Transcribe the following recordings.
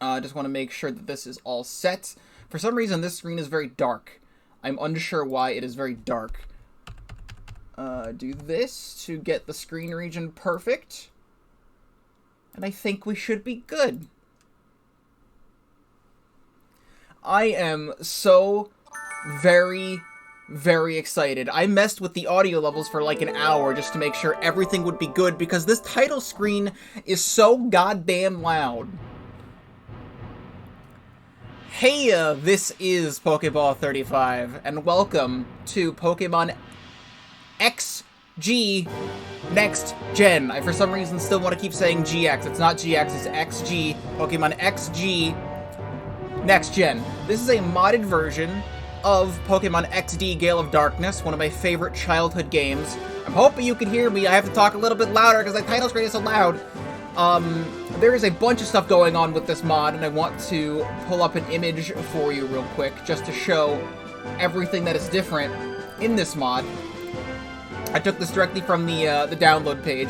I just want to make sure that this is all set. For some reason, this screen is very dark. I'm unsure why it is very dark. Do this to get the screen region perfect. And I think we should be good. I am so very excited. I messed with the audio levels for like an hour just to make sure everything would be good because this title screen is so goddamn loud. Hey, this is Pokeball35, and welcome to Pokemon XG Next Gen. I, for some reason, still want to keep saying GX. It's not GX, it's XG. Pokemon XG Next Gen. This is a modded version of Pokemon XD Gale of Darkness, one of my favorite childhood games. I'm hoping you can hear me. I have to talk a little bit louder because the title screen is so loud. There is a bunch of stuff going on with this mod, and I want to pull up an image for you real quick, just to show everything that is different in this mod. I took this directly from the download page.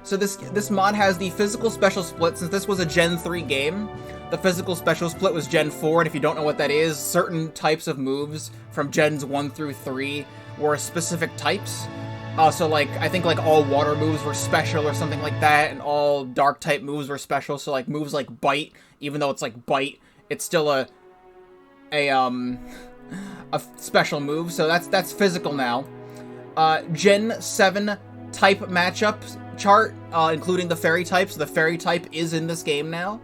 So this mod has the physical special split. Since this was a Gen 3 game, the physical special split was Gen 4, and if you don't know what that is, certain types of moves from Gens 1 through 3 were specific types. So, like, I think, like, all water moves were special or something like that, and all dark-type moves were special, so, like, moves like Bite, even though it's, like, Bite, it's still a special move, so that's physical now. Gen 7 type matchup chart, including the Fairy type, so the Fairy type is in this game now.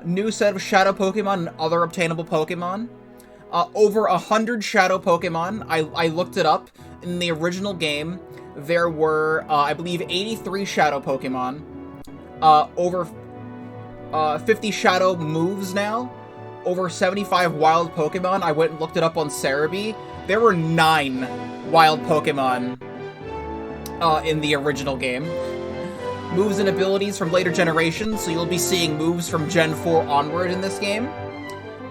New set of Shadow Pokemon and other obtainable Pokemon. Over 100 Shadow Pokemon. I looked it up. In the original game, there were, I believe, 83 Shadow Pokemon. Over 50 Shadow moves now. Over 75 Wild Pokemon. I went and looked it up on Cerebi. There were 9 Wild Pokemon in the original game. Moves and abilities from later generations, so you'll be seeing moves from Gen 4 onward in this game.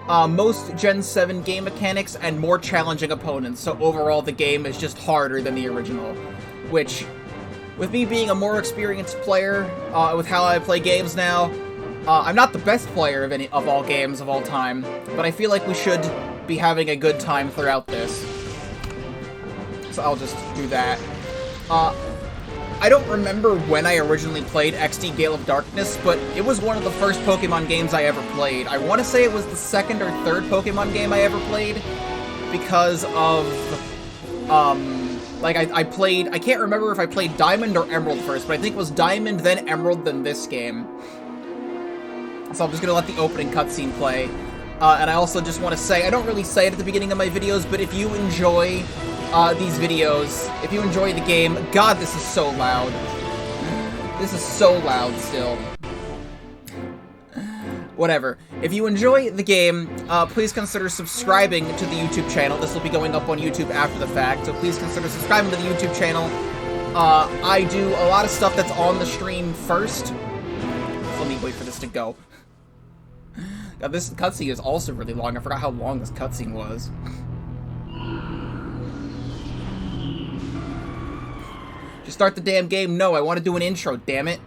Most Gen 7 game mechanics and more challenging opponents, so overall the game is just harder than the original. Which, with me being a more experienced player, with how I play games now, I'm not the best player of all games of all time, but I feel like we should be having a good time throughout this. So I'll just do that. I don't remember when I originally played XD Gale of Darkness, but it was one of the first Pokemon games I ever played. I want to say it was the second or third Pokemon game I ever played, because of, like, I can't remember if I played Diamond or Emerald first, but I think it was Diamond, then Emerald, then this game. So I'm just gonna let the opening cutscene play. And I also just want to say, I don't really say it at the beginning of my videos, but if you enjoy these videos, if you enjoy the game, God, this is so loud. This is so loud still. Whatever. If you enjoy the game, please consider subscribing to the YouTube channel. This will be going up on YouTube after the fact, so please consider subscribing to the YouTube channel. I do a lot of stuff that's on the stream first. Let me wait for this to go. God, this cutscene is also really long. I forgot how long this cutscene was. Just start the damn game. No, I want to do an intro, damn it.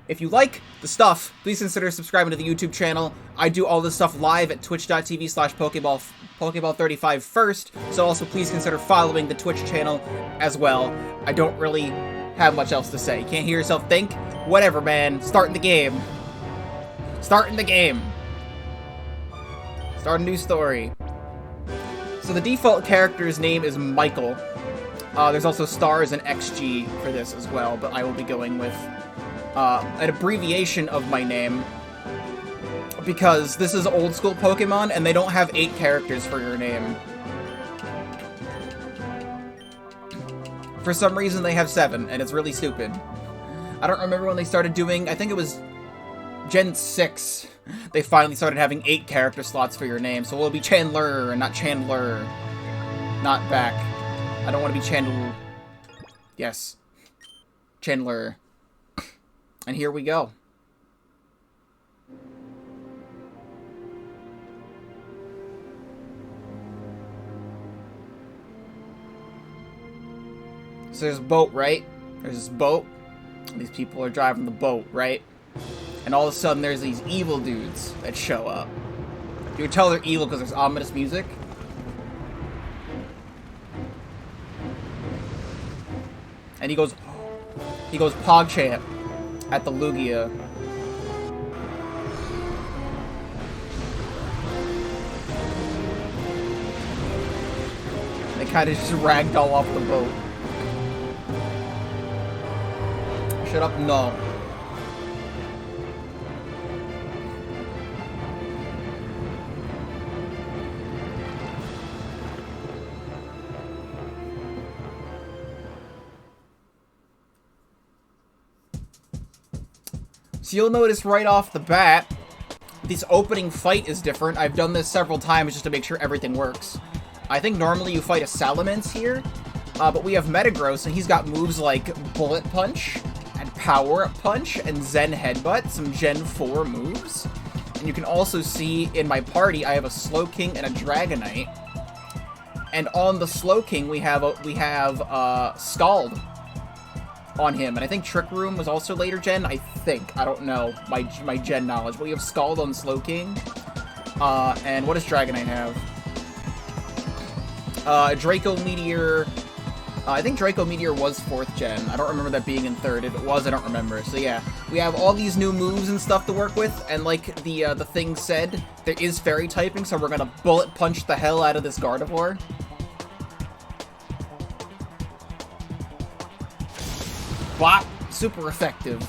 If you like the stuff, please consider subscribing to the YouTube channel. I do all this stuff live at twitch.tv/Pokeball35 first, so also please consider following the Twitch channel as well. I don't really have much else to say. You can't hear yourself think? Whatever, man. Starting the game. Starting the game. Start a new story. So the default character's name is Michael. There's also stars and XG for this as well, but I will be going with an abbreviation of my name, because this is old school Pokemon and they don't have 8 characters for your name. For some reason they have 7, and it's really stupid. I don't remember when they started doing, I think it was Gen 6, they finally started having 8 character slots for your name, so it'll be Chandler and not Chandler. Not back. I don't want to be Chandler. Yes. Chandler. And here we go. So there's a boat, right? There's this boat. These people are driving the boat, right? And all of a sudden, there's these evil dudes that show up. You can tell they're evil because there's ominous music. And he goes PogChamp at the Lugia. They kind of just ragdoll off the boat. Shut up, no. So you'll notice right off the bat, this opening fight is different. I've done this several times just to make sure everything works. I think normally you fight a Salamence here, but we have Metagross, and he's got moves like Bullet Punch, and Power Up Punch, and Zen Headbutt, some Gen 4 moves. And you can also see in my party, I have a Slowking and a Dragonite. And on the Slowking, we have Scald on him, and I think Trick Room was also later gen. I think, I don't know my gen knowledge, but we have Scald on Slowking. And what does Dragonite have? Draco Meteor. I think Draco Meteor was 4th gen. I don't remember that being in 3rd. If it was, I don't remember. So yeah, we have all these new moves and stuff to work with, and like the thing said, there is fairy typing, so we're gonna bullet punch the hell out of this Gardevoir. Bop! Super effective.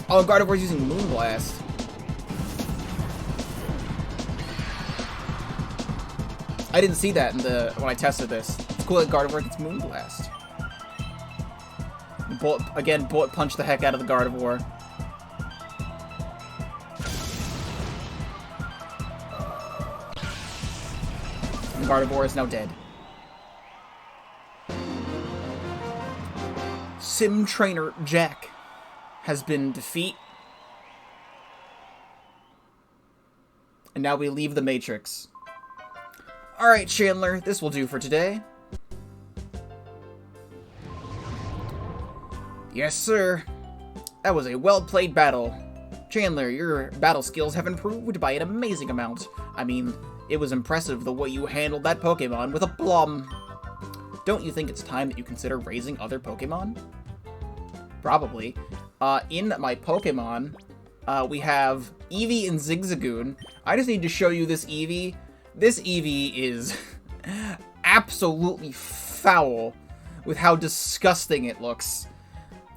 Oh, Gardevoir's using Moonblast. I didn't see that when I tested this. It's cool that Gardevoir gets Moonblast. Bullet punch the heck out of the Gardevoir. And Gardevoir is now dead. Sim Trainer Jack has been defeated. And now we leave the Matrix. Alright, Chandler, this will do for today. Yes, sir. That was a well-played battle. Chandler, your battle skills have improved by an amazing amount. I mean, it was impressive the way you handled that Pokémon with a plum. Don't you think it's time that you consider raising other Pokémon? Probably. In my Pokémon, we have Eevee and Zigzagoon. I just need to show you this Eevee. This Eevee is absolutely foul with how disgusting it looks.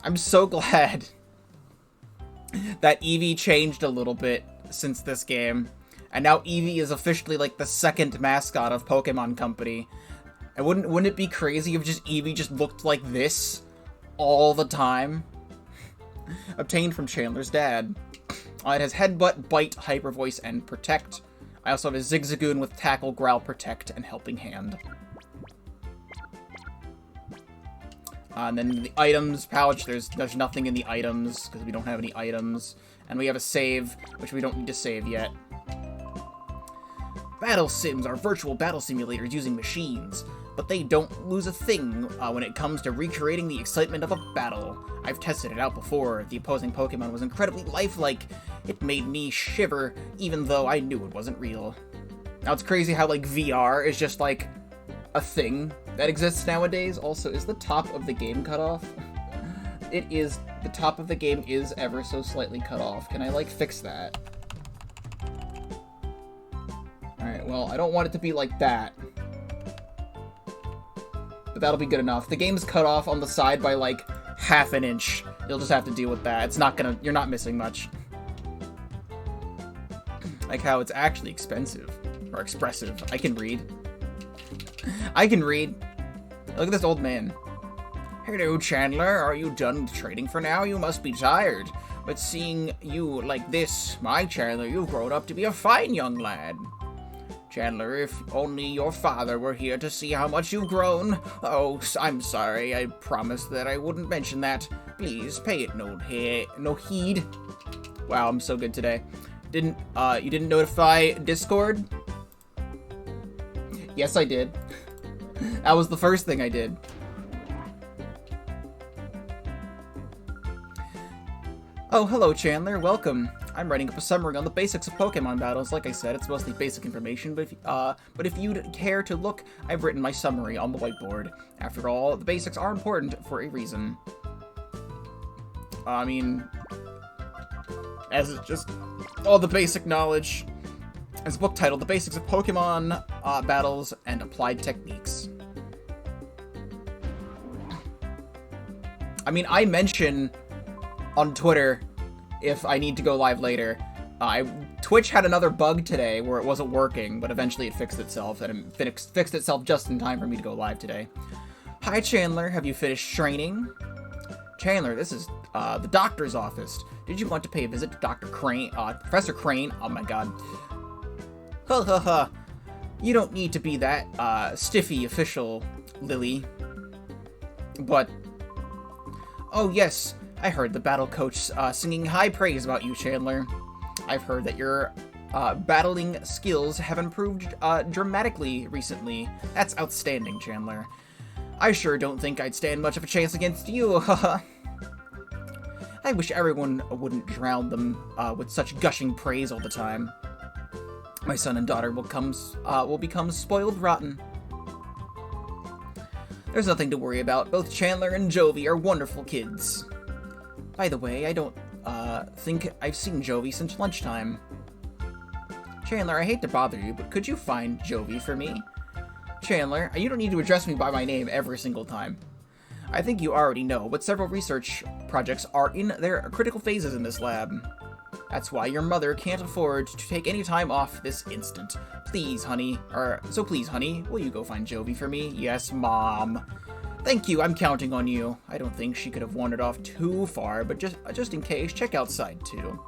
I'm so glad that Eevee changed a little bit since this game. And now Eevee is officially like the 2nd mascot of Pokemon Company. And wouldn't it be crazy if just Eevee just looked like this all the time? Obtained from Chandler's dad. It has Headbutt, Bite, Hyper Voice, and Protect. I also have a Zigzagoon with Tackle, Growl, Protect, and Helping Hand. And then the items pouch, there's nothing in the items, because we don't have any items. And we have a save, which we don't need to save yet. Battle sims are virtual battle simulators using machines, but they don't lose a thing when it comes to recreating the excitement of a battle. I've tested it out before. The opposing Pokemon was incredibly lifelike. It made me shiver, even though I knew it wasn't real. Now, it's crazy how, like, VR is just, like, a thing that exists nowadays. Also, is the top of the game cut off? It is. The top of the game is ever so slightly cut off. Can I, like, fix that? Alright, well, I don't want it to be like that. But that'll be good enough. The game's cut off on the side by, like, half an inch. You'll just have to deal with that. It's not gonna... You're not missing much. Like how it's actually expensive. Or expressive. I can read. I can read. Look at this old man. Hello, Chandler. Are you done trading for now? You must be tired. But seeing you like this, my Chandler, you've grown up to be a fine young lad. Chandler, if only your father were here to see how much you've grown. Oh, I'm sorry. I promised that I wouldn't mention that. Please, pay it no heed. Wow, I'm so good today. You didn't notify Discord? Yes, I did. That was the first thing I did. Oh, hello, Chandler. Welcome. I'm writing up a summary on the basics of Pokemon battles. Like I said, it's mostly basic information, but if you'd care to look, I've written my summary on the whiteboard. After all, the basics are important for a reason. I mean, as it's just all the basic knowledge. It's a book titled The Basics of Pokemon Battles and Applied Techniques. I mean, I mention on Twitter if I need to go live later. Twitch had another bug today where it wasn't working, but eventually it fixed itself, and it fixed itself just in time for me to go live today. Hi, Chandler. Have you finished training? Chandler, this is the doctor's office. Did you want to pay a visit to Dr. Crane, Professor Crane? Oh my god. Ha ha ha. You don't need to be that stiffy official, Lily. But oh yes, I heard the battle coach singing high praise about you, Chandler. I've heard that your battling skills have improved dramatically recently. That's outstanding, Chandler. I sure don't think I'd stand much of a chance against you, haha. I wish everyone wouldn't drown them with such gushing praise all the time. My son and daughter will become spoiled rotten. There's nothing to worry about. Both Chandler and Jovi are wonderful kids. By the way, I don't think I've seen Jovi since lunchtime. Chandler, I hate to bother you, but could you find Jovi for me? Chandler, you don't need to address me by my name every single time. I think you already know, but several research projects are in their critical phases in this lab. That's why your mother can't afford to take any time off this instant. Please, honey, please, honey, will you go find Jovi for me? Yes, Mom. Thank you, I'm counting on you. I don't think she could have wandered off too far, but just in case, check outside too.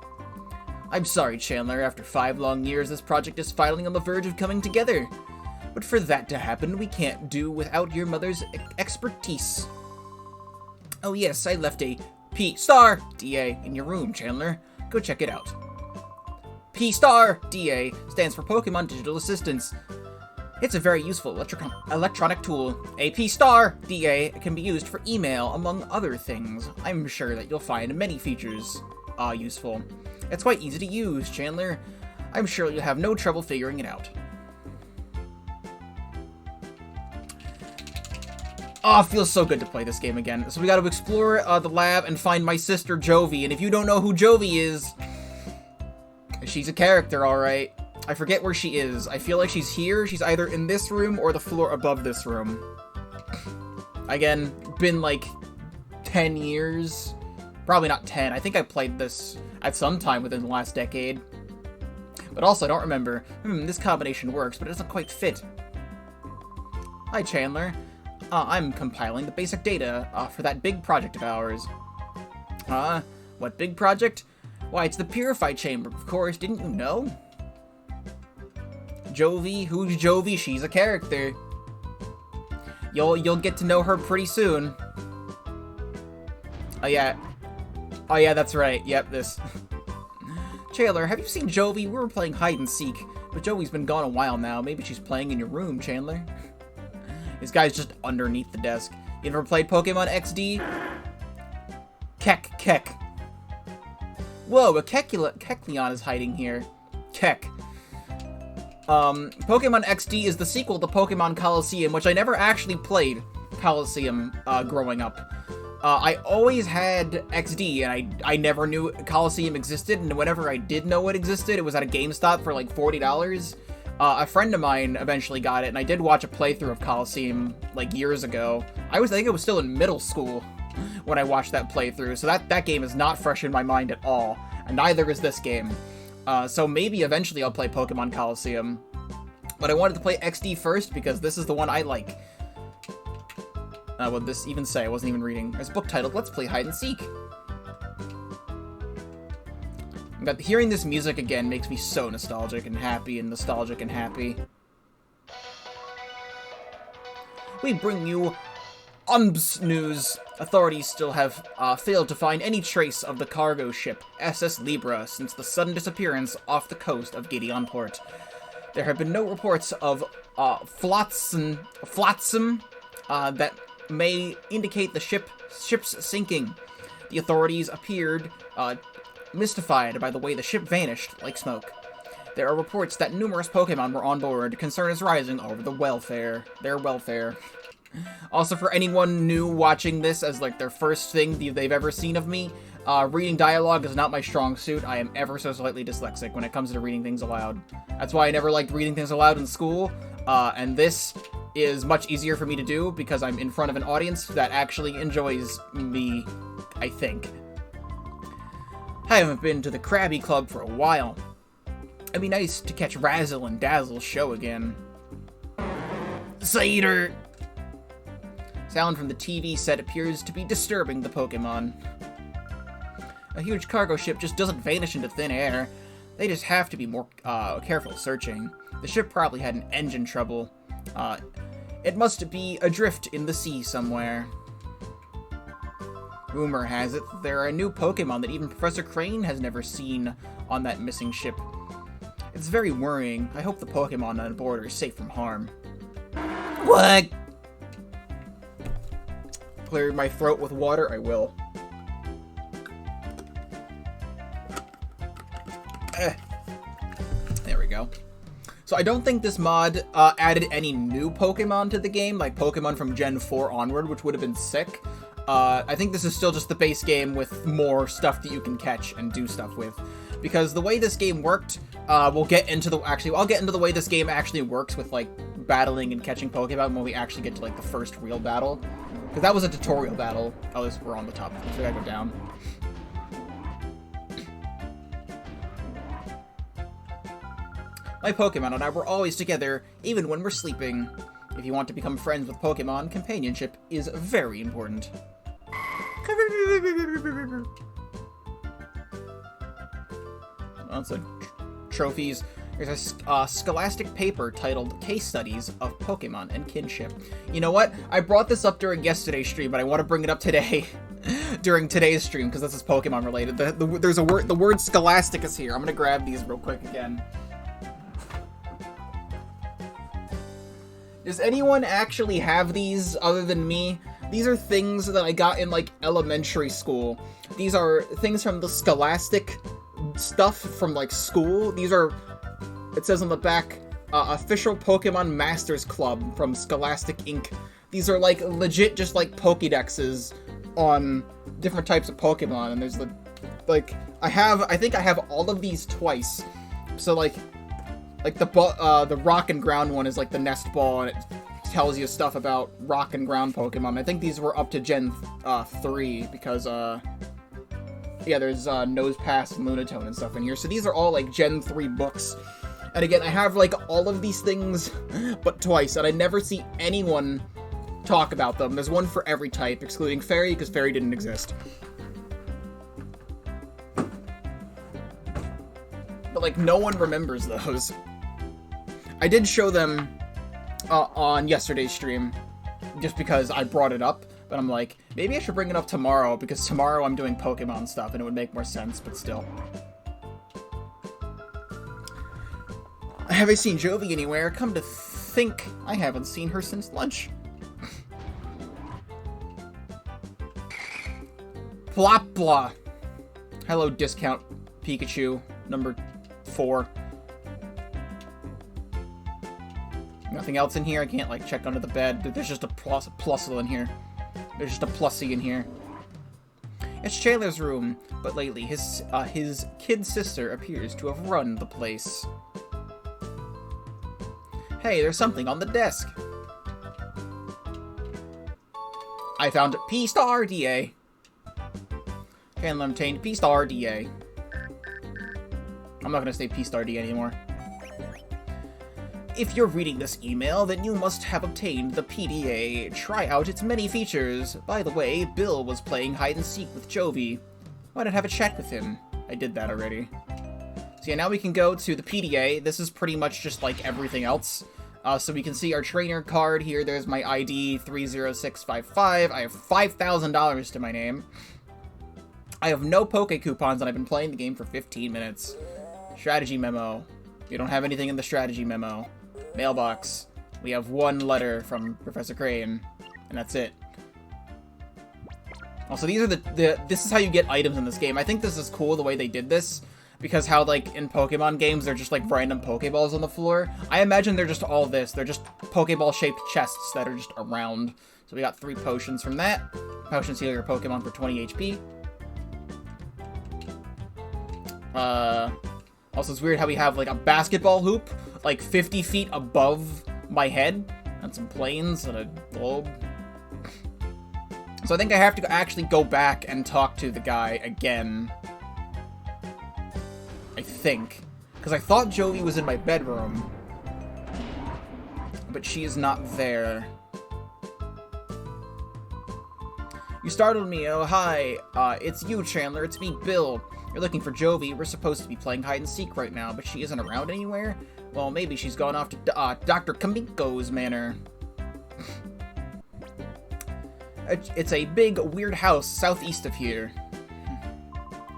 I'm sorry, Chandler, after 5 long years, this project is finally on the verge of coming together. But for that to happen, we can't do without your mother's expertise. Oh yes, I left a P-Star DA in your room, Chandler. Go check it out. P-Star DA stands for Pokemon Digital Assistance. It's a very useful electronic tool. A P-Star DA can be used for email, among other things. I'm sure that you'll find many features useful. It's quite easy to use, Chandler. I'm sure you'll have no trouble figuring it out. Oh, it feels so good to play this game again. So we gotta explore the lab and find my sister Jovi. And if you don't know who Jovi is, she's a character, alright. I forget where she is. I feel like she's here. She's either in this room or the floor above this room. Again, been like 10 years. Probably not 10. I think I played this at some time within the last decade. But also, I don't remember. This combination works, but it doesn't quite fit. Hi, Chandler. I'm compiling the basic data for that big project of ours. What big project? Why, it's the Purify Chamber, of course. Didn't you know? Jovi? Who's Jovi? She's a character. You'll get to know her pretty soon. Oh yeah, that's right. Yep, this. Chandler, have you seen Jovi? We were playing hide and seek, but Jovi's been gone a while now. Maybe she's playing in your room, Chandler. This guy's just underneath the desk. You ever played Pokemon XD? Keck. Whoa, a Kecleon is hiding here. Keck. Pokemon XD is the sequel to Pokemon Coliseum, which I never actually played Coliseum, growing up. I always had XD, and I never knew Coliseum existed, and whenever I did know it existed, it was at a GameStop for like $40. A friend of mine eventually got it, and I did watch a playthrough of Coliseum, like, years ago. I think it was still in middle school when I watched that playthrough, so that game is not fresh in my mind at all, and neither is this game. So maybe eventually I'll play Pokemon Coliseum. But I wanted to play XD first, because this is the one I like. What did this even say? I wasn't even reading. There's a book titled, Let's Play Hide and Seek. But hearing this music again makes me so nostalgic and happy, and nostalgic and happy. We bring you UMBS news. Authorities still have failed to find any trace of the cargo ship SS Libra since the sudden disappearance off the coast of Gideonport. There have been no reports of flotsam that may indicate the ship's sinking. The authorities appeared mystified by the way the ship vanished like smoke. There are reports that numerous Pokemon were on board. Concern is rising over their welfare. Also, for anyone new watching this as, like, their first thing they've ever seen of me, reading dialogue is not my strong suit. I am ever so slightly dyslexic when it comes to reading things aloud. That's why I never liked reading things aloud in school, and this is much easier for me to do because I'm in front of an audience that actually enjoys me, I think. I haven't been to the Krabby Club for a while. It'd be nice to catch Razzle and Dazzle's show again. Cider! Sound from the TV set appears to be disturbing the Pokemon. A huge cargo ship just doesn't vanish into thin air. They just have to be more careful searching. The ship probably had an engine trouble. It must be adrift in the sea somewhere. Rumor has it that there are new Pokemon that even Professor Crane has never seen on that missing ship. It's very worrying. I hope the Pokemon on board are safe from harm. What? Clear my throat with water? I will. There we go. So I don't think this mod added any new Pokemon to the game, like Pokemon from Gen 4 onward, which would have been sick. I think this is still just the base game with more stuff that you can catch and do stuff with. Because the way this game worked, I'll get into the way this game actually works with, like, battling and catching Pokemon when we actually get to, like, the first real battle. Because that was a tutorial battle. Oh, we're on the top. So we gotta go down. My Pokemon and I were always together, even when we're sleeping. If you want to become friends with Pokemon, companionship is very important. So, trophies. There's a scholastic paper titled Case Studies of Pokemon and Kinship. You know what? I brought this up during yesterday's stream, but I want to bring it up today. During today's stream, because this is Pokemon related. There's a word, the word scholastic is here. I'm gonna grab these real quick again. Does anyone actually have these other than me? These are things that I got in, like, elementary school. These are things from the scholastic stuff from, like, school. These are, it says on the back, official Pokemon Masters Club from Scholastic Inc. These are, like, legit just, like, Pokédexes on different types of Pokemon, and there's, like, I think I have all of these twice. So, like the rock and ground one is like the nest ball, and it tells you stuff about rock and ground Pokemon. I think these were up to Gen 3 because yeah, there's Nosepass and Lunatone and stuff in here. So these are all like Gen 3 books. And again, I have like all of these things but twice, and I never see anyone talk about them. There's one for every type, excluding Fairy, because Fairy didn't exist. But like no one remembers those. I did show them on yesterday's stream, just because I brought it up, but I'm like, maybe I should bring it up tomorrow, because tomorrow I'm doing Pokemon stuff, and it would make more sense, but still. I haven't seen Jovi anywhere. Come to think, I haven't seen her since lunch. Plop blah. Hello, Discount Pikachu, number 4. Nothing else in here? I can't, like, check under the bed. There's just a plusle in here. There's just a plussy in here. It's Chandler's room, but lately his kid sister appears to have run the place. Hey, there's something on the desk. I found P-Star DA. Chandler obtained P-Star DA. I'm not gonna say P-Star DA anymore. If you're reading this email, then you must have obtained the PDA. Try out its many features. By the way, Bill was playing hide-and-seek with Jovi. Why not have a chat with him? I did that already. So yeah, now we can go to the PDA. This is pretty much just like everything else. So we can see our trainer card here. There's my ID, 30655. I have $5,000 to my name. I have no Poke coupons, and I've been playing the game for 15 minutes. Strategy memo. We don't have anything in the strategy memo. Mailbox. We have one letter from Professor Crane, and that's it. Also, these are this is how you get items in this game. I think this is cool the way they did this, because how, like, in Pokemon games, they're just, like, random Pokeballs on the floor. I imagine they're just all this. They're just Pokeball-shaped chests that are just around. So we got 3 potions from that. Potions heal your Pokemon for 20 HP. Also, it's weird how we have, like, a basketball hoop, like, 50 feet above my head, and some planes and a globe. So I think I have to actually go back and talk to the guy again. I think. Because I thought Jovi was in my bedroom. But she is not there. You startled me. Oh, hi. It's you, Chandler. It's me, Bill. You're looking for Jovi. We're supposed to be playing hide-and-seek right now, but she isn't around anywhere? Well, maybe she's gone off to Dr. Kamiko's manor. It's a big, weird house southeast of here.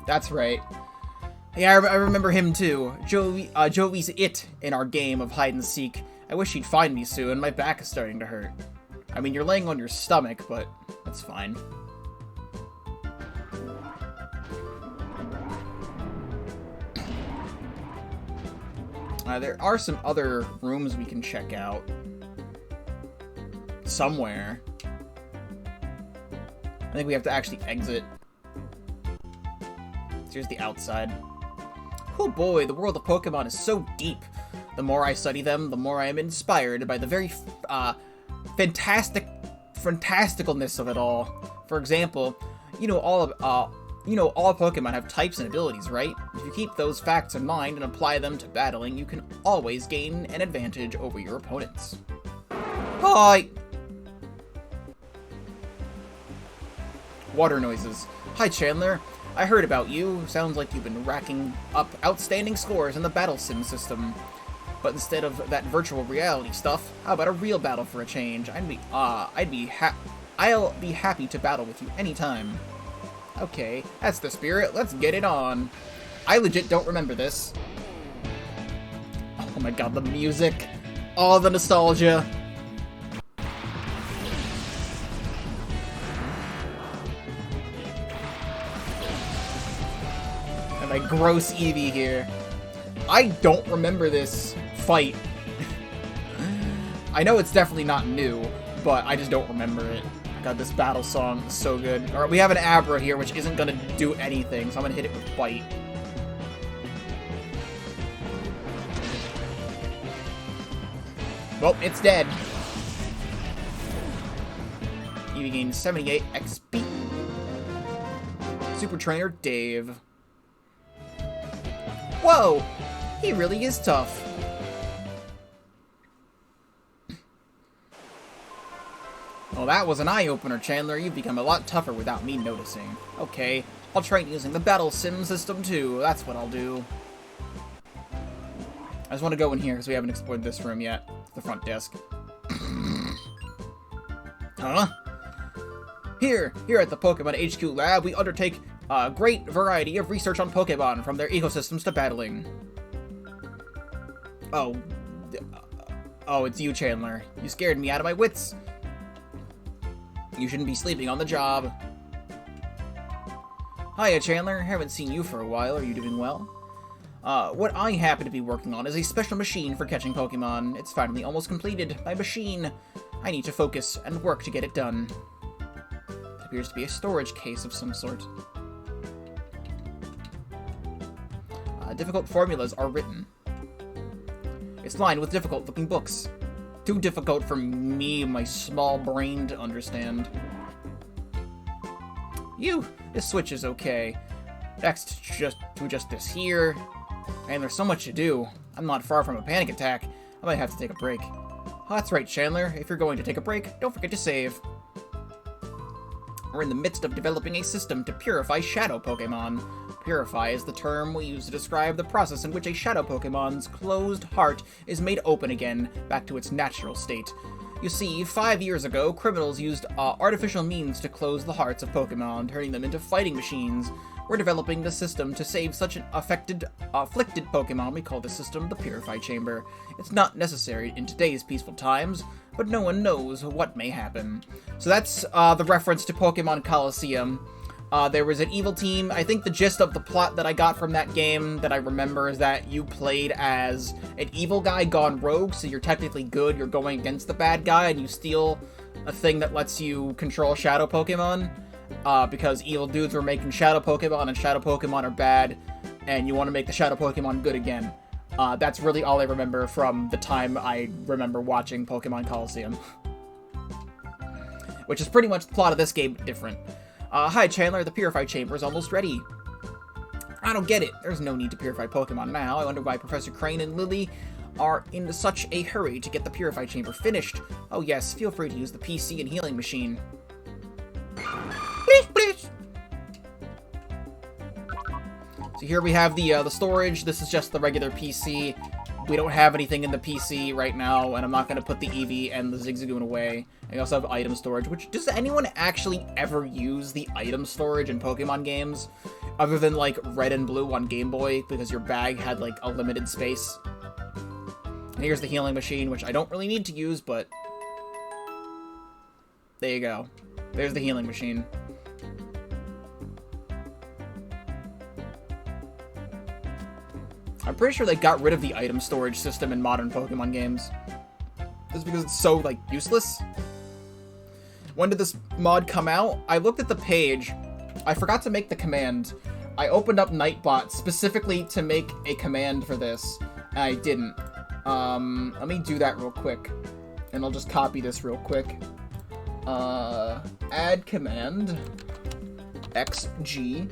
That's right. Yeah, I remember him too. Jovi's it in our game of hide-and-seek. I wish he'd find me soon. My back is starting to hurt. I mean, you're laying on your stomach, but that's fine. There are some other rooms we can check out. Somewhere. I think we have to actually exit. So here's the outside. Oh boy, the world of Pokemon is so deep. The more I study them, the more I am inspired by the very fantasticalness of it all. For example, all Pokemon have types and abilities, right? If you keep those facts in mind and apply them to battling, you can always gain an advantage over your opponents. Hi! Water noises. Hi, Chandler. I heard about you. Sounds like you've been racking up outstanding scores in the battle sim system. But instead of that virtual reality stuff, how about a real battle for a change? I'll be happy to battle with you anytime. Okay, that's the spirit. Let's get it on. I legit don't remember this. Oh my god, the music. All the nostalgia. And my gross Eevee here. I don't remember this fight. I know it's definitely not new, but I just don't remember it. God, this battle song is so good. Alright, we have an Abra here, which isn't gonna do anything, so I'm gonna hit it with Bite. Well, it's dead. Eevee gains 78 XP. Super Trainer Dave. Whoa! He really is tough. Well, that was an eye-opener, Chandler. You've become a lot tougher without me noticing. Okay, I'll try using the battle sim system too. That's what I'll do. I just want to go in here because we haven't explored this room yet. The front desk. Huh? Here at the Pokemon HQ lab, we undertake a great variety of research on Pokemon, from their ecosystems to battling. Oh, it's you, Chandler. You scared me out of my wits. You shouldn't be sleeping on the job. Hiya, Chandler. Haven't seen you for a while. Are you doing well? What I happen to be working on is a special machine for catching Pokemon. It's finally almost completed. My machine. I need to focus and work to get it done. It appears to be a storage case of some sort. Difficult formulas are written. It's lined with difficult-looking books. Too difficult for me, my small brain, to understand. This switch is okay. Next, just this here. And there's so much to do. I'm not far from a panic attack. I might have to take a break. Oh, that's right, Chandler. If you're going to take a break, don't forget to save. We're in the midst of developing a system to purify shadow Pokemon. Purify is the term we use to describe the process in which a shadow Pokemon's closed heart is made open again, back to its natural state. You see, 5 years ago, criminals used artificial means to close the hearts of Pokemon, turning them into fighting machines. We're developing the system to save such an afflicted Pokemon. We call this system the Purify Chamber. It's not necessary in today's peaceful times, but no one knows what may happen. So that's the reference to Pokemon Coliseum. There was an evil team. I think the gist of the plot that I got from that game that I remember is that you played as an evil guy gone rogue, so you're technically good. You're going against the bad guy, and you steal a thing that lets you control Shadow Pokemon, because evil dudes were making Shadow Pokemon, and Shadow Pokemon are bad, and you want to make the Shadow Pokemon good again. That's really all I remember from the time I remember watching Pokemon Coliseum. Which is pretty much the plot of this game, different. Hi Chandler, the Purify Chamber is almost ready. I don't get it. There's no need to purify Pokemon now. I wonder why Professor Crane and Lily are in such a hurry to get the Purify Chamber finished. Oh yes, feel free to use the PC and healing machine. Please, please. So here we have the storage. This is just the regular PC. We don't have anything in the PC right now, and I'm not going to put the Eevee and the Zigzagoon away. I also have item storage, which, does anyone actually ever use the item storage in Pokemon games? Other than, like, Red and Blue on Game Boy, because your bag had, like, a limited space. And here's the healing machine, which I don't really need to use, but... there you go. There's the healing machine. I'm pretty sure they got rid of the item storage system in modern Pokemon games. Just because it's so, like, useless. When did this mod come out? I looked at the page. I forgot to make the command. I opened up Nightbot specifically to make a command for this, and I didn't. Let me do that real quick. And I'll just copy this real quick. Add command XG.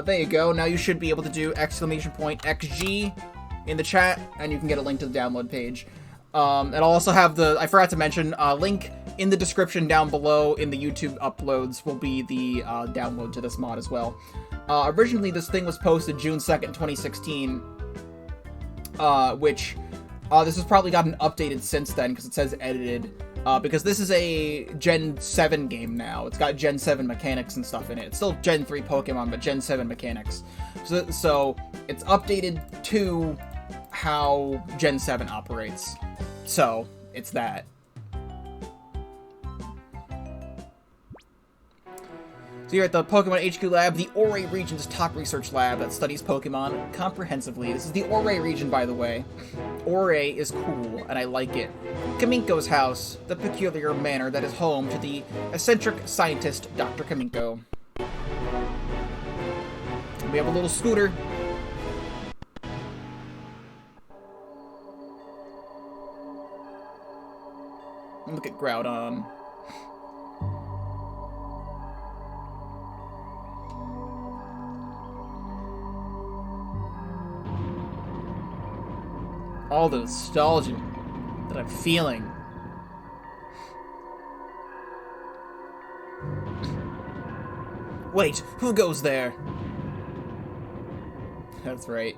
There you go. Now you should be able to do !XG in the chat, and you can get a link to the download page. And I'll also have the, I forgot to mention, link in the description down below in the YouTube uploads will be the download to this mod as well. Originally, this thing was posted June 2nd, 2016, which this has probably gotten updated since then because it says edited. Because this is a Gen 7 game now. It's got Gen 7 mechanics and stuff in it. It's still Gen 3 Pokemon, but Gen 7 mechanics. So it's updated to how Gen 7 operates. So, it's that. So here at the Pokemon HQ Lab, the Ouray region's top research lab that studies Pokemon comprehensively. This is the Ouray region, by the way. Ouray is cool, and I like it. Kaminko's house, the peculiar manor that is home to the eccentric scientist Dr. Kaminko. And we have a little scooter. Look at Groudon. All the nostalgia that I'm feeling. Wait, who goes there? That's right.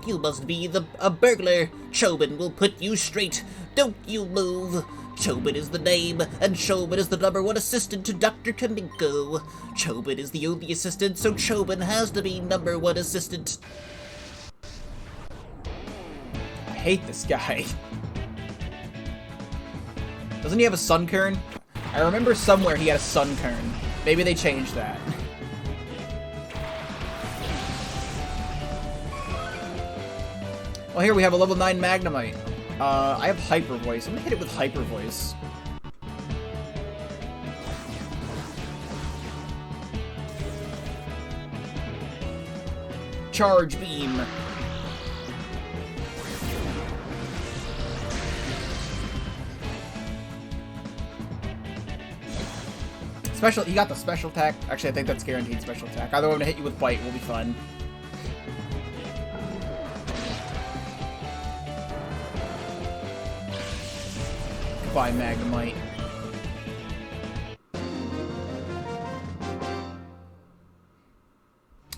You must be a burglar. Chobin will put you straight. Don't you move. Chobin is the name, and Chobin is the #1 assistant to Dr. Kaminko. Chobin is the only assistant, so Chobin has to be #1 assistant. I hate this guy. Doesn't he have a Sunkern? I remember somewhere he had a Sunkern. Maybe they changed that. Well, here we have a level 9 Magnemite. I have Hyper Voice. I'm gonna hit it with Hyper Voice. Charge Beam. Special, you got the special attack. Actually, I think that's guaranteed special attack. Either way, I'm gonna hit you with Bite. Will be fun. Goodbye, Magnemite.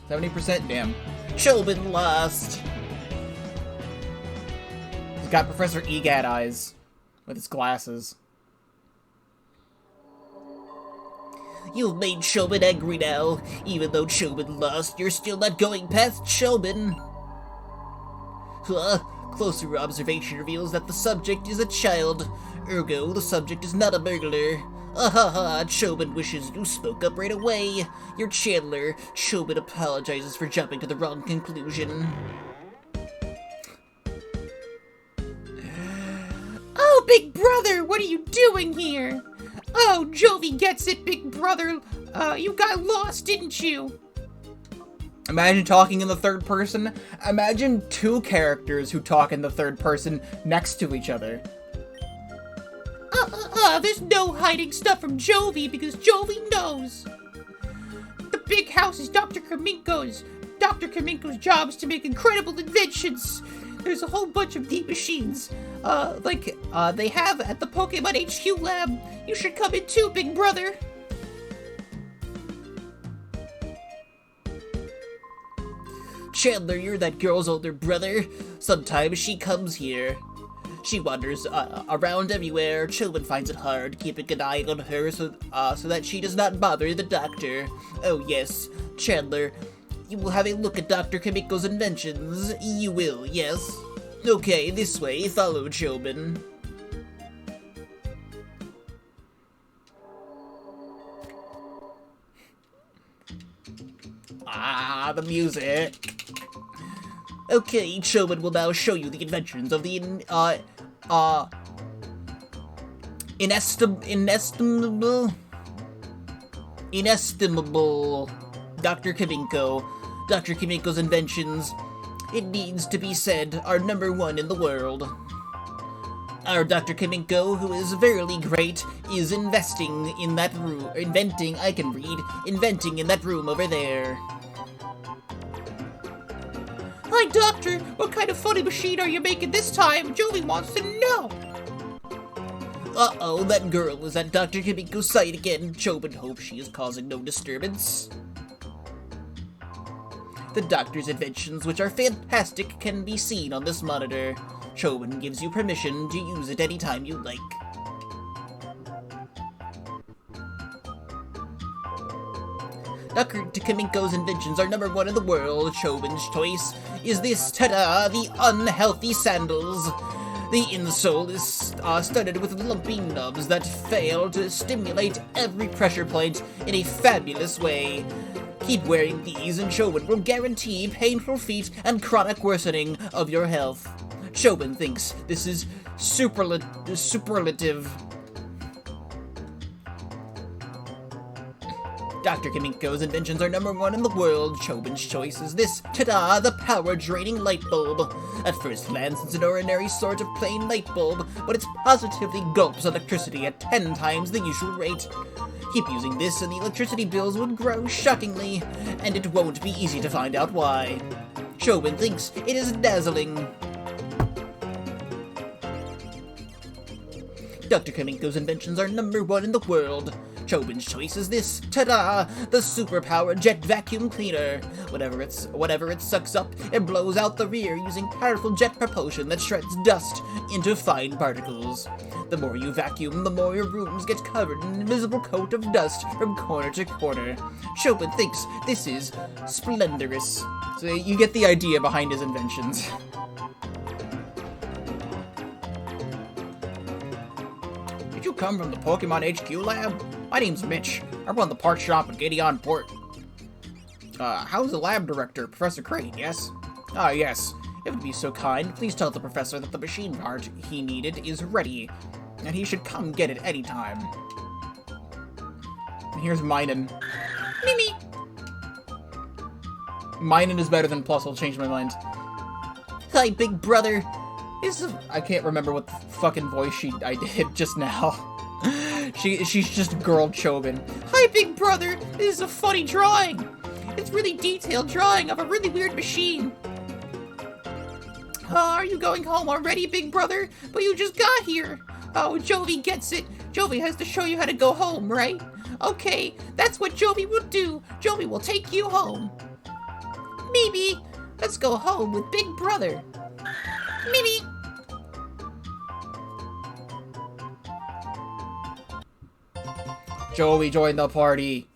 %, damn. Chobin lost. He's got Professor Egad eyes with his glasses. You've made Chobin angry now. Even though Chobin lost, you're still not going past Chobin. Huh? Closer observation reveals that the subject is a child. Ergo, the subject is not a burglar. Ahaha, Chobin wishes you spoke up right away. You're Chandler. Chobin apologizes for jumping to the wrong conclusion. Oh, Big Brother, what are you doing here? Oh, Jovi gets it, Big Brother. You got lost, didn't you? Imagine talking in the third person. Imagine two characters who talk in the third person next to each other. There's no hiding stuff from Jovi because Jovi knows. The big house is Dr. Kaminko's. Dr. Kaminko's job is to make incredible inventions. There's a whole bunch of neat machines, like they have at the Pokémon HQ lab. You should come in too, Big Brother. Chandler, you're that girl's older brother. Sometimes she comes here. She wanders around everywhere. Chobin finds it hard keeping an eye on her so that she does not bother the doctor. Oh yes, Chandler, you will have a look at Dr. Kamiko's inventions. You will, yes? Okay, this way. Follow Chobin. Ah, the music. Okay, Chobin will now show you the inventions of the inestimable Dr. Kaminko. Dr. Kaminko's inventions, it needs to be said, are #1 in the world. Our Dr. Kaminko, who is verily great, is inventing in that room over there. Hi, Doctor. What kind of funny machine are you making this time? Jovi wants to know. Uh-oh, that girl is at Dr. Kaminko's site again. Chobin hopes she is causing no disturbance. The doctor's inventions, which are fantastic, can be seen on this monitor. Chobin gives you permission to use it anytime you like. Dr. Kaminko's inventions are #1 in the world. Chobin's choice is this, ta-da, the unhealthy sandals. The insole is studded with lumpy nubs that fail to stimulate every pressure point in a fabulous way. Keep wearing these and Chobin will guarantee painful feet and chronic worsening of your health. Chobin thinks this is superlative. Dr. Kaminko's inventions are #1 in the world. Chobin's choice is this, ta-da, the power-draining light bulb. At first glance, it's an ordinary sort of plain light bulb, but it positively gulps electricity at 10 times the usual rate. Keep using this and the electricity bills would grow shockingly, and it won't be easy to find out why. Chobin thinks it is dazzling. Dr. Kaminko's inventions are #1 in the world. Chobin's choice is this, ta-da, the superpowered jet vacuum cleaner. Whatever it sucks up, it blows out the rear using powerful jet propulsion that shreds dust into fine particles. The more you vacuum, the more your rooms get covered in an invisible coat of dust from corner to corner. Chobin thinks this is splendorous. So you get the idea behind his inventions. Did you come from the Pokemon HQ lab? My name's Mitch. I run the parts shop at Gideon Port. How's the lab director, Professor Crate, yes? Ah, yes. If you'd be so kind, please tell the professor that the machine part he needed is ready, and he should come get it anytime. And here's Minun. Mimi. Minun is better than Plus, I'll change my mind. Hi, big brother. I can't remember what the fucking voice I did just now. She's just girl Chobin. Hi, Big Brother. This is a funny drawing. It's really detailed drawing of a really weird machine. Are you going home already, Big Brother? But you just got here. Oh, Jovi gets it. Jovi has to show you how to go home, right? Okay, that's what Jovi will do. Jovi will take you home. Maybe. Let's go home with Big Brother. Maybe. Joey joined the party.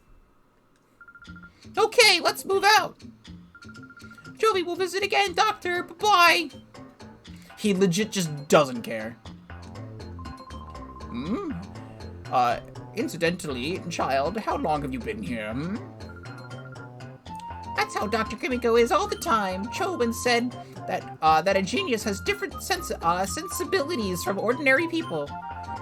let's move out. Jovi will visit again, Doctor. Bye-bye. He legit just doesn't care. Incidentally, child, how long have you been here? That's how Dr. Kimiko is all the time. Chobin said that a genius has different sensibilities from ordinary people.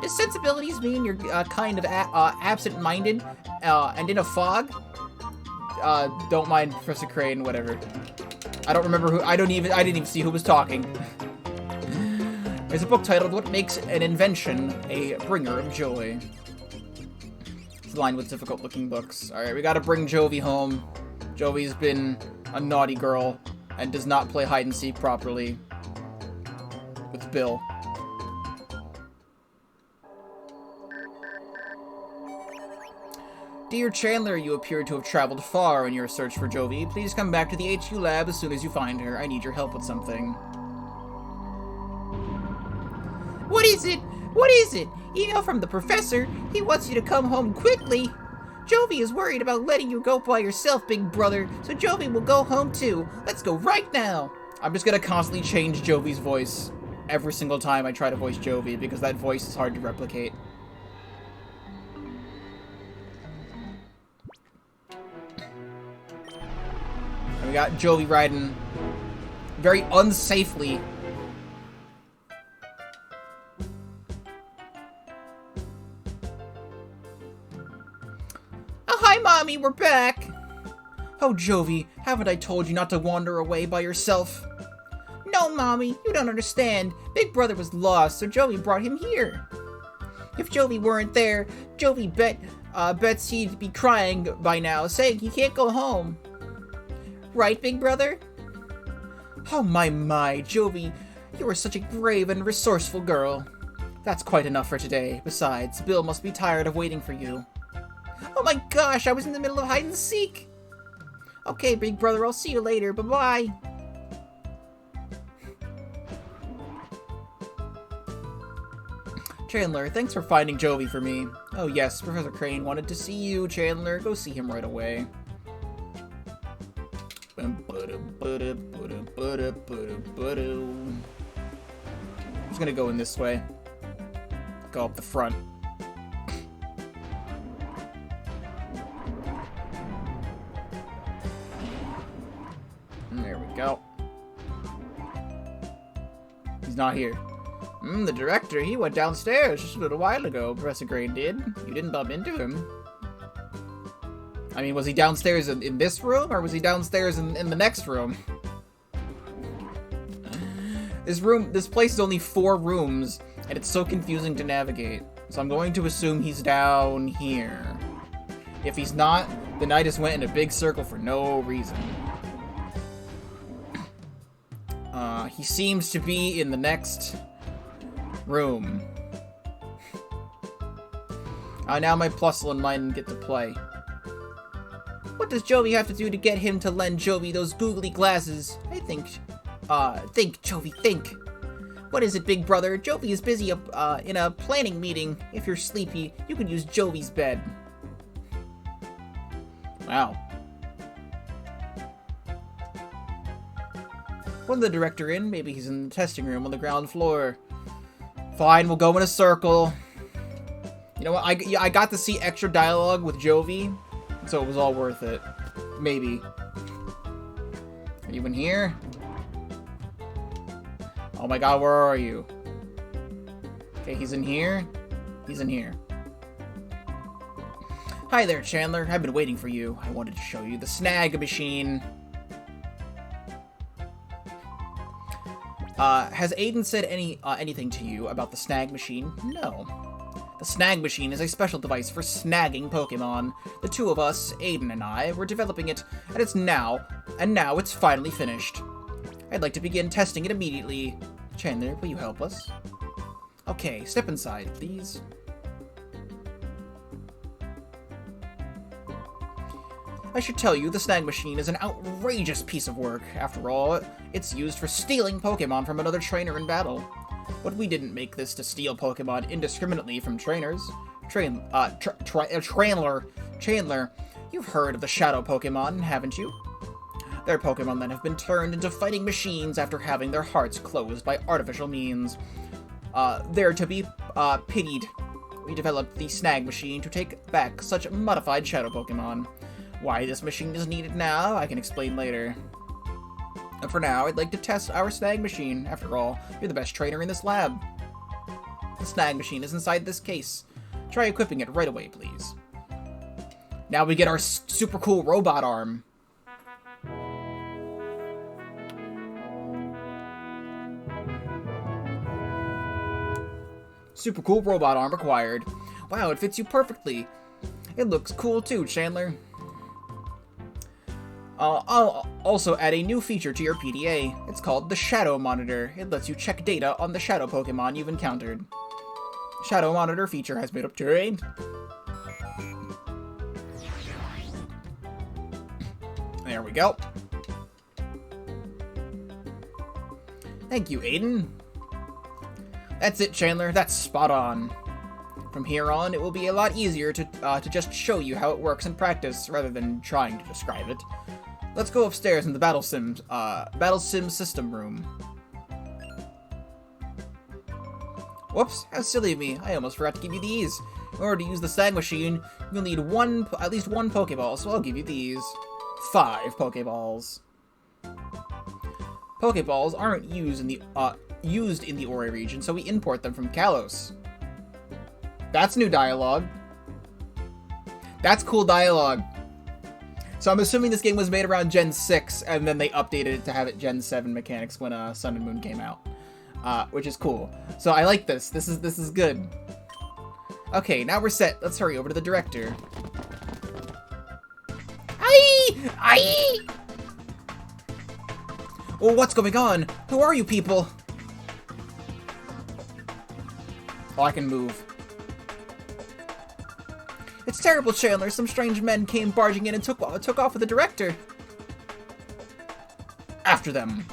Does sensibilities mean you're kind of absent-minded and in a fog? Don't mind Professor Crane, whatever. I don't remember who. I didn't even see who was talking. There's a book titled "What Makes an Invention a Bringer of Joy." It's lined with difficult-looking books. All right, we gotta bring Jovi home. Jovi's been a naughty girl and does not play hide and seek properly with Bill. Dear Chandler, you appear to have traveled far in your search for Jovi. Please come back to the HQ lab as soon as you find her. I need your help with something. What is it? What is it? Email from the professor. He wants you to come home quickly. Jovi is worried about letting you go by yourself, big brother, so Jovi will go home too. Let's go right now. I'm just gonna constantly change Jovi's voice every single time I try to voice Jovi, because that voice is hard to replicate. And we got Jovi riding very unsafely. Hi, Mommy, we're back. Oh, Jovi, haven't I told you not to wander away by yourself? No, Mommy, you don't understand. Big Brother was lost, so Jovi brought him here. If Jovi weren't there, Jovi bets he'd be crying by now, saying he can't go home. Right, Big Brother? Oh, my, Jovi, you are such a brave and resourceful girl. That's quite enough for today. Besides, Bill must be tired of waiting for you. Oh my gosh, I was in the middle of hide and seek. Okay, Big Brother, I'll see you later. Bye-bye. Chandler, thanks for finding Jovi for me. Oh yes, Professor Crane wanted to see you, Chandler. Go see him right away. I'm just gonna go in this way. Go up the front. There we go. He's not here. The director, he went downstairs just a little while ago, Professor Crane did. You didn't bump into him. I mean, was he downstairs in this room, or was he downstairs in the next room? This place is only 4 rooms, and it's so confusing to navigate. So I'm going to assume he's down here. If he's not, then I just went in a big circle for no reason. He seems to be in the next room. Now my Plusle and mine get to play. What does Jovi have to do to get him to lend Jovi those googly glasses? Think, Jovi, think. What is it, Big Brother? Jovi is busy in a planning meeting. If you're sleepy, you can use Jovi's bed. Wow. Wasn't the director in? Maybe he's in the testing room on the ground floor. Fine, we'll go in a circle. You know what? I got to see extra dialogue with Jovi, so it was all worth it. Maybe. Are you in here? Oh my god, where are you? Okay, he's in here. He's in here. Hi there, Chandler. I've been waiting for you. I wanted to show you the snag machine. Has Aiden said anything to you about the snag machine? No. The snag machine is a special device for snagging Pokémon. The two of us, Aiden and I, were developing it, and now it's finally finished. I'd like to begin testing it immediately. Chandler, will you help us? Okay, step inside, please. I should tell you, the snag machine is an outrageous piece of work. After all, it's used for stealing Pokémon from another trainer in battle. But we didn't make this to steal Pokémon indiscriminately from trainers. Chandler, You've heard of the Shadow Pokémon, haven't you? They're Pokémon that have been turned into fighting machines after having their hearts closed by artificial means. They're to be pitied. We developed the Snag Machine to take back such modified Shadow Pokémon. Why this machine is needed now, I can explain later. And for now, I'd like to test our Snag Machine. After all, you're the best trainer in this lab. The Snag Machine is inside this case. Try equipping it right away, please. Now we get our super cool robot arm. Super cool robot arm acquired. Wow, it fits you perfectly. It looks cool too, Chandler. I'll also add a new feature to your PDA. It's called the Shadow Monitor. It lets you check data on the Shadow Pokémon you've encountered. Shadow Monitor feature has been obtained. There we go. Thank you, Aiden. That's it, Chandler. That's spot on. From here on, it will be a lot easier to just show you how it works in practice, rather than trying to describe it. Let's go upstairs in the Battle Sim system room. Whoops, how silly of me. I almost forgot to give you these. In order to use the Snag Machine, you'll need at least one Pokeball, so I'll give you these. 5 Pokeballs. Pokeballs aren't used in the Ori region, so we import them from Kalos. That's new dialogue. That's cool dialogue. So I'm assuming this game was made around Gen 6, and then they updated it to have it Gen 7 mechanics when Sun and Moon came out. Which is cool. So I like this. This is good. Okay, now we're set. Let's hurry over to the director. Aye! Oh, what's going on? Who are you people? Oh, I can move. It's terrible, Chandler. Some strange men came barging in and took off with the director. After them.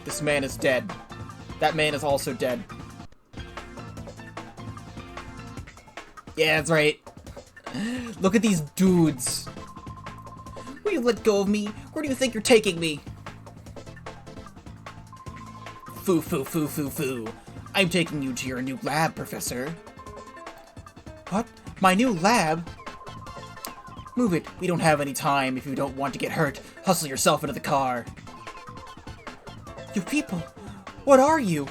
This man is dead. That man is also dead. Yeah, that's right. Look at these dudes. Will you let go of me? Where do you think you're taking me? Foo, foo, foo, foo, foo. I'm taking you to your new lab, Professor. What? My new lab? Move it. We don't have any time. If you don't want to get hurt, hustle yourself into the car. You people, what are you?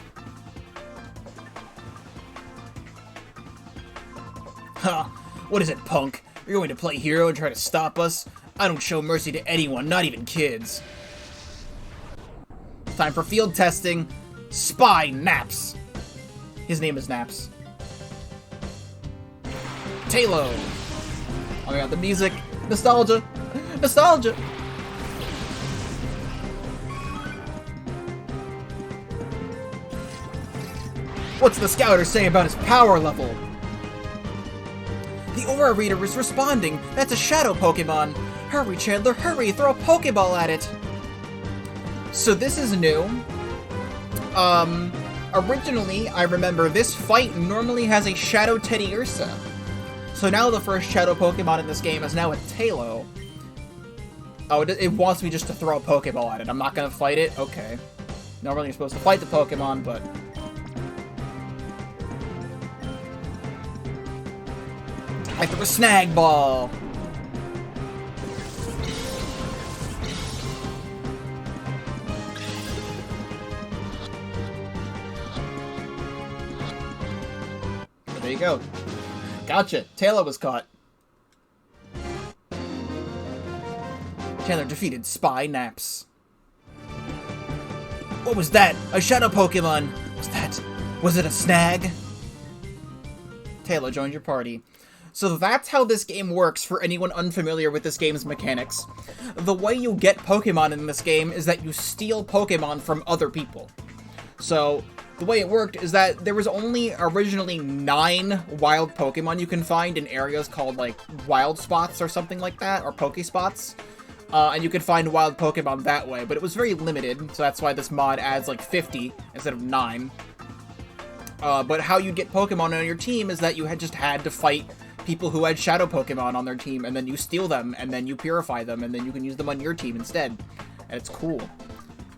Huh. What is it, punk? You're going to play hero and try to stop us? I don't show mercy to anyone, not even kids. Time for field testing. Spy Naps. His name is Naps. Talo. Oh my god, the music. Nostalgia. Nostalgia. What's the scouter say about his power level? The Aura Reader is responding. That's a Shadow Pokemon. Hurry, Chandler, hurry! Throw a Pokeball at it! So this is new. Originally, I remember this fight normally has a Shadow Teddiursa. So now the first Shadow Pokemon in this game is now a Talo. Oh, it wants me just to throw a Pokeball at it. I'm not gonna fight it? Okay. Normally you're supposed to fight the Pokemon, but... I threw a Snag Ball! There you go. Gotcha. Taylor was caught. Chandler defeated Spy Naps. What was that? A Shadow Pokemon! Was it a Snag? Taylor joined your party. So that's how this game works for anyone unfamiliar with this game's mechanics. The way you get Pokemon in this game is that you steal Pokemon from other people. So, the way it worked is that there was only originally 9 wild Pokemon you can find in areas called, like, wild spots or something like that, or Pokespots. And you could find wild Pokemon that way, but it was very limited, so that's why this mod adds, like, 50 instead of 9. But how you get Pokemon on your team is that you just had to fight people who had Shadow Pokemon on their team, and then you steal them, and then you purify them, and then you can use them on your team instead. And it's cool.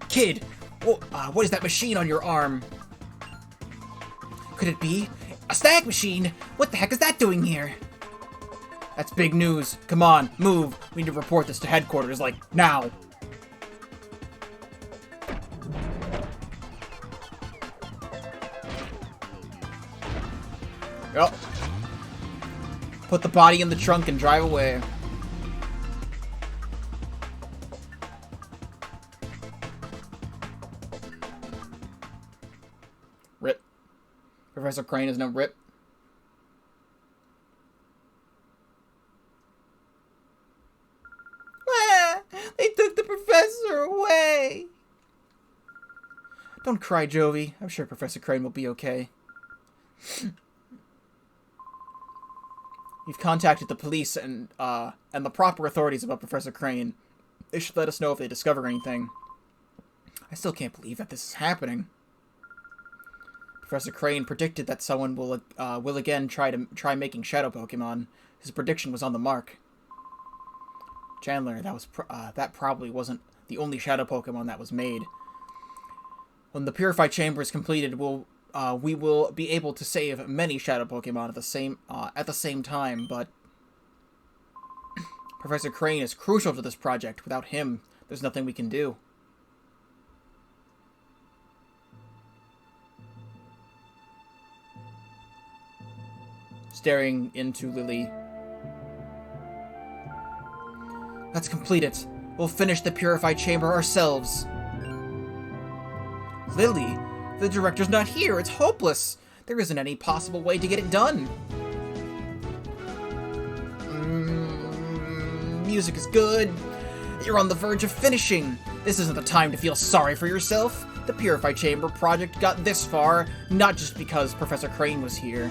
Kid, what is that machine on your arm? Could it be a stag machine? What the heck is that doing here? That's big news. Come on, move. We need to report this to headquarters, like, now. Yep. Put the body in the trunk and drive away. Rip. Professor Crane is no rip. They took the professor away. Don't cry, Jovi. I'm sure Professor Crane will be okay. You've contacted the police and the proper authorities about Professor Crane. They should let us know if they discover anything. I still can't believe that this is happening. Professor Crane predicted that someone will again try making Shadow Pokemon. His prediction was on the mark. Chandler, that probably wasn't the only Shadow Pokemon that was made. When the Purify Chamber is completed, we will be able to save many Shadow Pokemon at the same time, but Professor Crane is crucial to this project. Without him, there's nothing we can do. Staring into Lily. Let's complete it. We'll finish the Purify Chamber ourselves. Lily, the director's not here. It's hopeless. There isn't any possible way to get it done. Music is good. You're on the verge of finishing. This isn't the time to feel sorry for yourself. The Purify Chamber project got this far, not just because Professor Crane was here.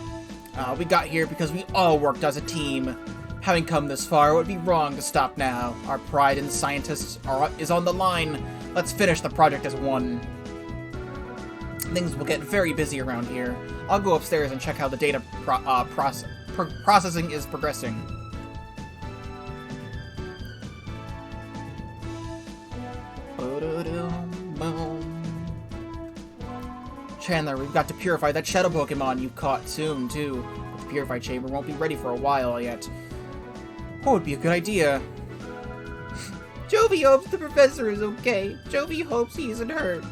We got here because we all worked as a team. Having come this far, it would be wrong to stop now. Our pride in scientists is on the line. Let's finish the project as one. Things will get very busy around here. I'll go upstairs and check how the data processing is progressing. Chandler, we've got to purify that Shadow Pokemon you caught soon, too. The Purify Chamber won't be ready for a while yet. What would be a good idea? Jovi hopes the professor is okay. Jovi hopes he isn't hurt.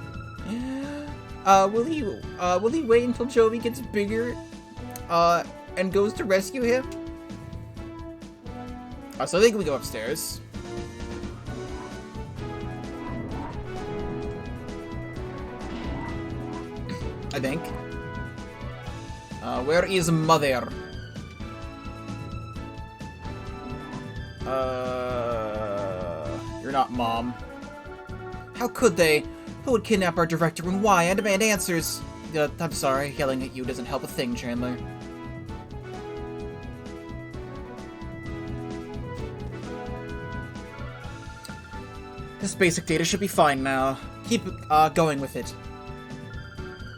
Will he wait until Jovi gets bigger, and goes to rescue him? So I think we go upstairs. I think. Where is Mother? You're not Mom. How could they? Who would kidnap our director and why? I demand answers. I'm sorry, yelling at you doesn't help a thing, Chandler. This basic data should be fine now. Keep going with it.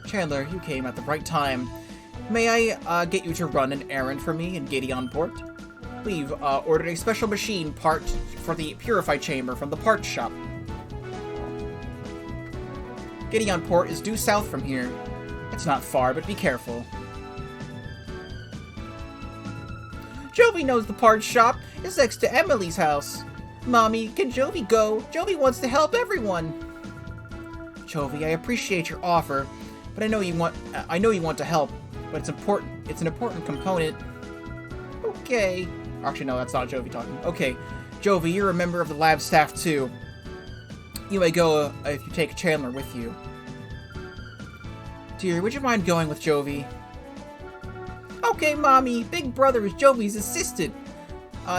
Chandler, you came at the right time. May I get you to run an errand for me in Gateonport? We've ordered a special machine part for the Purify Chamber from the parts shop. Gateonport is due south from here. It's not far, but be careful. Jovi knows the parts shop is next to Emily's house. Mommy, can Jovi go? Jovi wants to help everyone. Jovi, I appreciate your offer, but I know you want to help, but it's important. It's an important component. Okay. Actually, no, that's not Jovi talking. Okay, Jovi, you're a member of the lab staff too. You may go if you take Chandler with you. Dear, would you mind going with Jovi? Okay, Mommy. Big Brother is Jovi's assistant.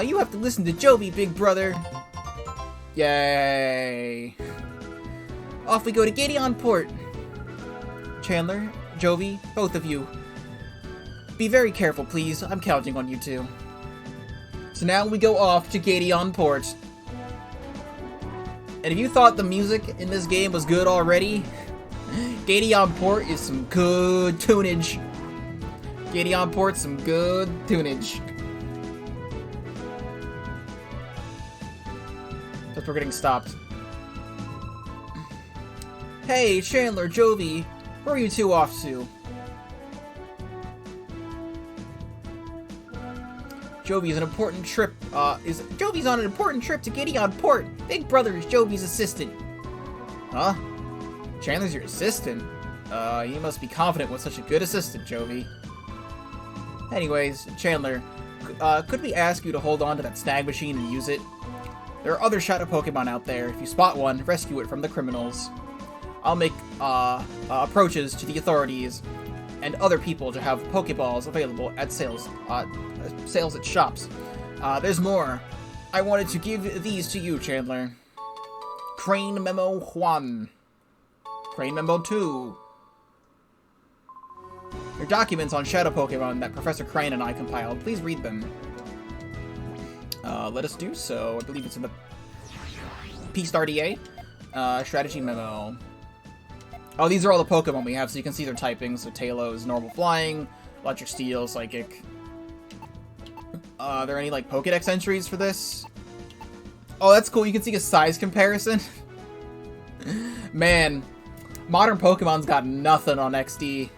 You have to listen to Jovi, Big Brother. Yay! Off we go to Gateonport. Chandler, Jovi, both of you. Be very careful, please. I'm counting on you two. So now we go off to Gateonport. And if you thought the music in this game was good already, Gateon Port is some good tunage. Gateon Port, some good tunage. But we're getting stopped. Hey, Chandler, Jovi, where are you two off to? Jovi's on an important trip to Gateon Port. Big Brother is Jovi's assistant. Huh? Chandler's your assistant? You must be confident with such a good assistant, Jovi. Anyways, Chandler, could we ask you to hold on to that snag machine and use it? There are other Shadow Pokemon out there. If you spot one, rescue it from the criminals. I'll make approaches to the authorities and other people to have Pokeballs available at sales at shops. There's more. I wanted to give these to you, Chandler. Crane Memo 1. Crane Memo 2. Your documents on Shadow Pokemon that Professor Crane and I compiled. Please read them. Let us do so. I believe it's in the P-Star DA. Strategy Memo. Oh, these are all the Pokemon we have, so you can see their typings. So Tailo is normal flying, Electric Steel, Psychic. Are there any, like, Pokedex entries for this? Oh, that's cool. You can see a size comparison. Man, modern Pokemon's got nothing on XD.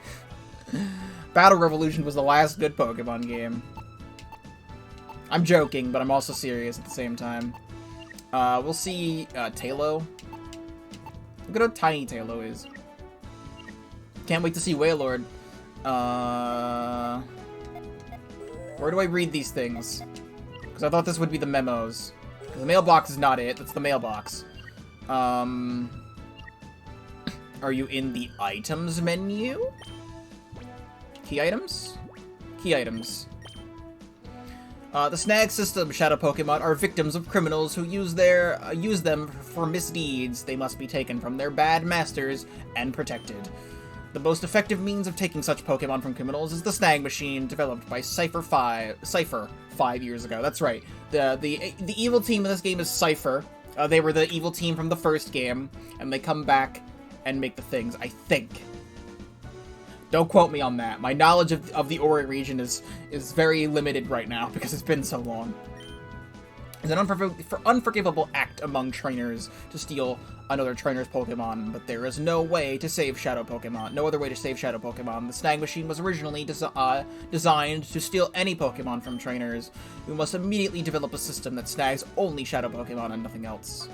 Battle Revolution was the last good Pokemon game. I'm joking, but I'm also serious at the same time. We'll see Tailo. Look at how tiny Tailo is. Can't wait to see Wailord. Where do I read these things? Because I thought this would be the memos. The mailbox is not it. That's the mailbox. Are you in the items menu? Key items? Key items. The snag system Shadow Pokemon are victims of criminals who use them for misdeeds. They must be taken from their bad masters and protected. The most effective means of taking such Pokemon from criminals is the snag machine developed by Cypher 5 years ago. That's right. The evil team in this game is Cypher. They were the evil team from the first game, and they come back and make the things, I think. Don't quote me on that. My knowledge of the Ori region is very limited right now because it's been so long. It's an unforgivable act among trainers to steal another trainer's Pokemon, but there is no way to save Shadow Pokemon. No other way to save Shadow Pokemon. The snag machine was originally designed to steal any Pokemon from trainers. We must immediately develop a system that snags only Shadow Pokemon and nothing else.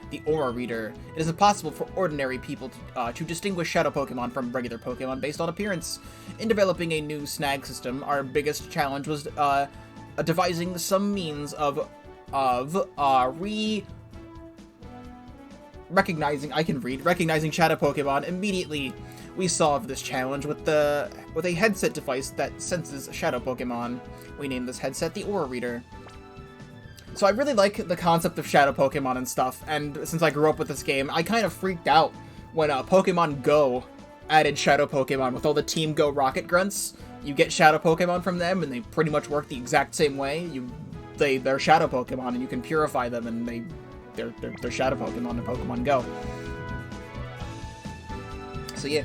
The Aura Reader. It is impossible for ordinary people to distinguish Shadow Pokemon from regular Pokemon based on appearance. In developing a new snag system, our biggest challenge was devising some means of recognizing Shadow Pokemon immediately. We solved this challenge with a headset device that senses Shadow Pokemon. We named this headset the Aura Reader. So I really like the concept of Shadow Pokemon and stuff, and since I grew up with this game, I kind of freaked out when Pokemon Go added Shadow Pokemon with all the Team Go Rocket Grunts. You get Shadow Pokemon from them, and they pretty much work the exact same way. They're Shadow Pokemon, and you can purify them, and they're Shadow Pokemon in Pokemon Go. So yeah.